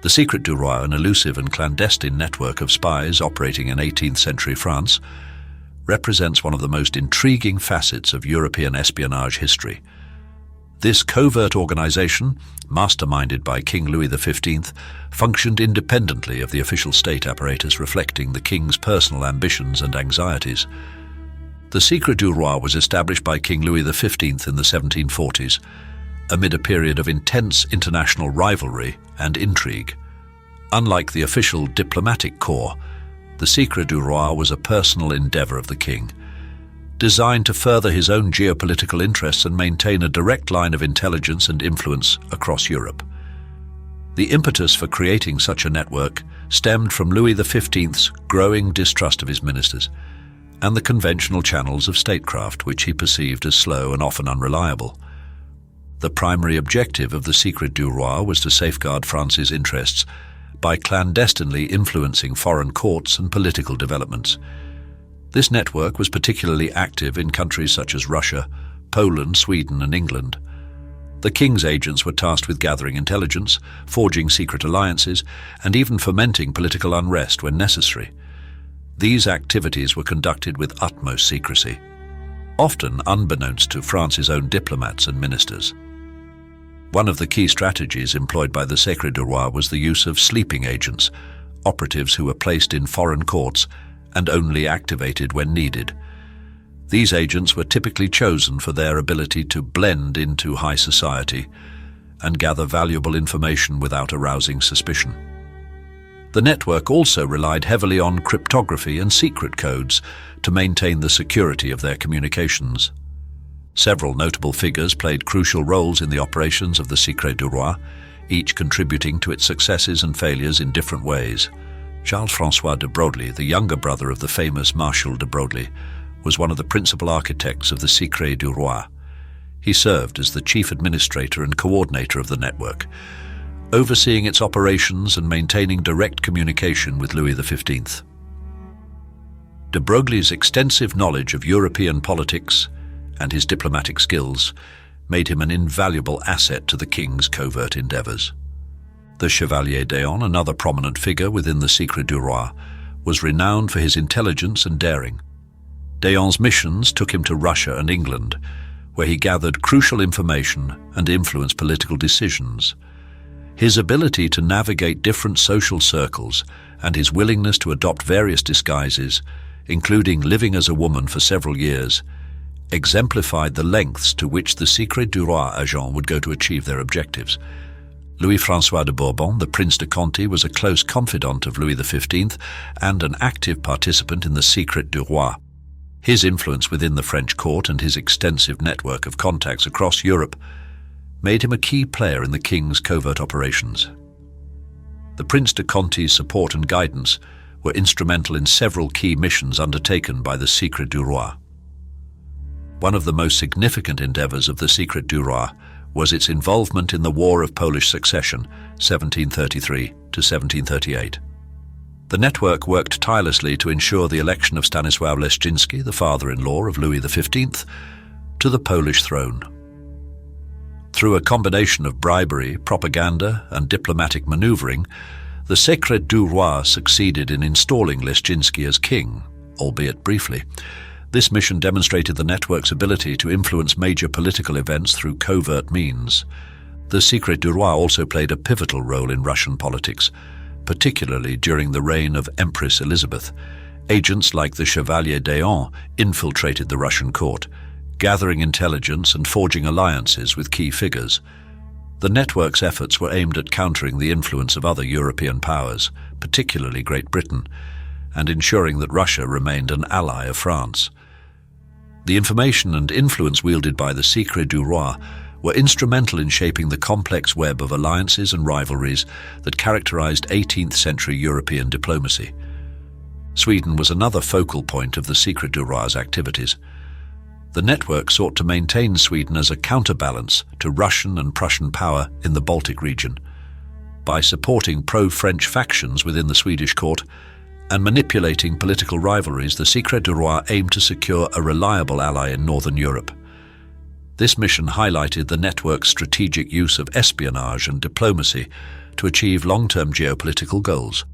The Secret du Roi, an elusive and clandestine network of spies operating in 18th century France, represents one of the most intriguing facets of European espionage history. This covert organization, masterminded by King Louis XV, functioned independently of the official state apparatus, reflecting the king's personal ambitions and anxieties. The Secret du Roi was established by King Louis XV in the 1740s, amid a period of intense international rivalry and intrigue. Unlike the official diplomatic corps, the Secret du Roi was a personal endeavor of the king, designed to further his own geopolitical interests and maintain a direct line of intelligence and influence across Europe. The impetus for creating such a network stemmed from Louis XV's growing distrust of his ministers and the conventional channels of statecraft, which he perceived as slow and often unreliable. The primary objective of the Secret du Roi was to safeguard France's interests by clandestinely influencing foreign courts and political developments. This network was particularly active in countries such as Russia, Poland, Sweden, and England. The king's agents were tasked with gathering intelligence, forging secret alliances, and even fomenting political unrest when necessary. These activities were conducted with utmost secrecy, often unbeknownst to France's own diplomats and ministers. One of the key strategies employed by the Secret du Roi was the use of sleeping agents, operatives who were placed in foreign courts and only activated when needed. These agents were typically chosen for their ability to blend into high society and gather valuable information without arousing suspicion. The network also relied heavily on cryptography and secret codes to maintain the security of their communications. Several notable figures played crucial roles in the operations of the Secret du Roi, each contributing to its successes and failures in different ways. Charles-François de Broglie, the younger brother of the famous Marshal de Broglie, was one of the principal architects of the Secret du Roi. He served as the chief administrator and coordinator of the network, overseeing its operations and maintaining direct communication with Louis XV. De Broglie's extensive knowledge of European politics and his diplomatic skills made him an invaluable asset to the king's covert endeavors. The Chevalier d'Eon, another prominent figure within the Secret du Roi, was renowned for his intelligence and daring. d'Eon's missions took him to Russia and England, where he gathered crucial information and influenced political decisions. His ability to navigate different social circles and his willingness to adopt various disguises, including living as a woman for several years, exemplified the lengths to which the Secret du Roi agents would go to achieve their objectives. Louis-François de Bourbon, the Prince de Conti, was a close confidant of Louis XV and an active participant in the Secret du Roi. His influence within the French court and his extensive network of contacts across Europe made him a key player in the king's covert operations. The Prince de Conti's support and guidance were instrumental in several key missions undertaken by the Secret du Roi. One of the most significant endeavors of the Secret du Roi was its involvement in the War of Polish Succession, 1733 to 1738. The network worked tirelessly to ensure the election of Stanisław Leszczyński, the father-in-law of Louis XV, to the Polish throne. Through a combination of bribery, propaganda, and diplomatic maneuvering, the Secret du Roi succeeded in installing Leszczyński as king, albeit briefly. This mission demonstrated the network's ability to influence major political events through covert means. The Secret du Roi also played a pivotal role in Russian politics, particularly during the reign of Empress Elizabeth. Agents like the Chevalier d'Eon infiltrated the Russian court, gathering intelligence and forging alliances with key figures. The network's efforts were aimed at countering the influence of other European powers, particularly Great Britain, and ensuring that Russia remained an ally of France. The information and influence wielded by the Secret du Roi were instrumental in shaping the complex web of alliances and rivalries that characterized 18th century European diplomacy. Sweden was another focal point of the Secret du Roi's activities. The network sought to maintain Sweden as a counterbalance to Russian and Prussian power in the Baltic region. By supporting pro-French factions within the Swedish court and manipulating political rivalries, the Secret du Roi aimed to secure a reliable ally in Northern Europe. This mission highlighted the network's strategic use of espionage and diplomacy to achieve long-term geopolitical goals.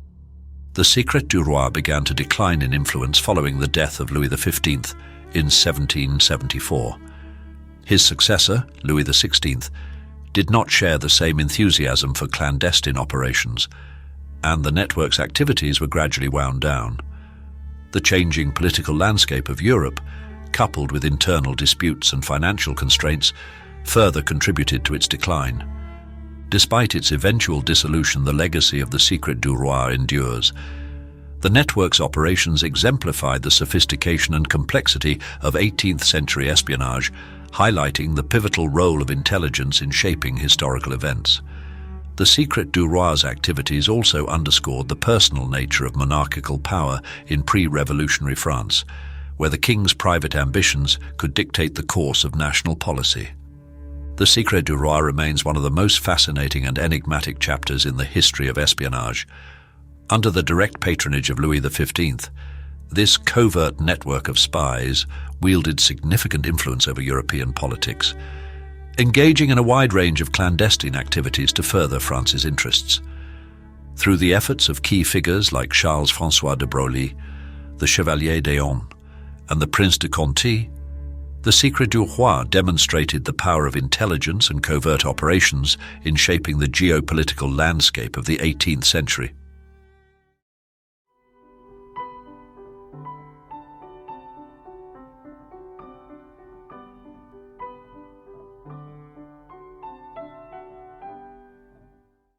The Secret du Roi began to decline in influence following the death of Louis XV in 1774. His successor, Louis XVI, did not share the same enthusiasm for clandestine operations, and the network's activities were gradually wound down. The changing political landscape of Europe, coupled with internal disputes and financial constraints, further contributed to its decline. Despite its eventual dissolution, the legacy of the Secret du Roi endures. The network's operations exemplified the sophistication and complexity of 18th century espionage, highlighting the pivotal role of intelligence in shaping historical events. The Secret du Roi's activities also underscored the personal nature of monarchical power in pre-revolutionary France, where the king's private ambitions could dictate the course of national policy. The Secret du Roi remains one of the most fascinating and enigmatic chapters in the history of espionage. Under the direct patronage of Louis XV, this covert network of spies wielded significant influence over European politics, engaging in a wide range of clandestine activities to further France's interests. Through the efforts of key figures like Charles-François de Broglie, the Chevalier d'Eon, and the Prince de Conti, the Secret du Roi demonstrated the power of intelligence and covert operations in shaping the geopolitical landscape of the 18th century.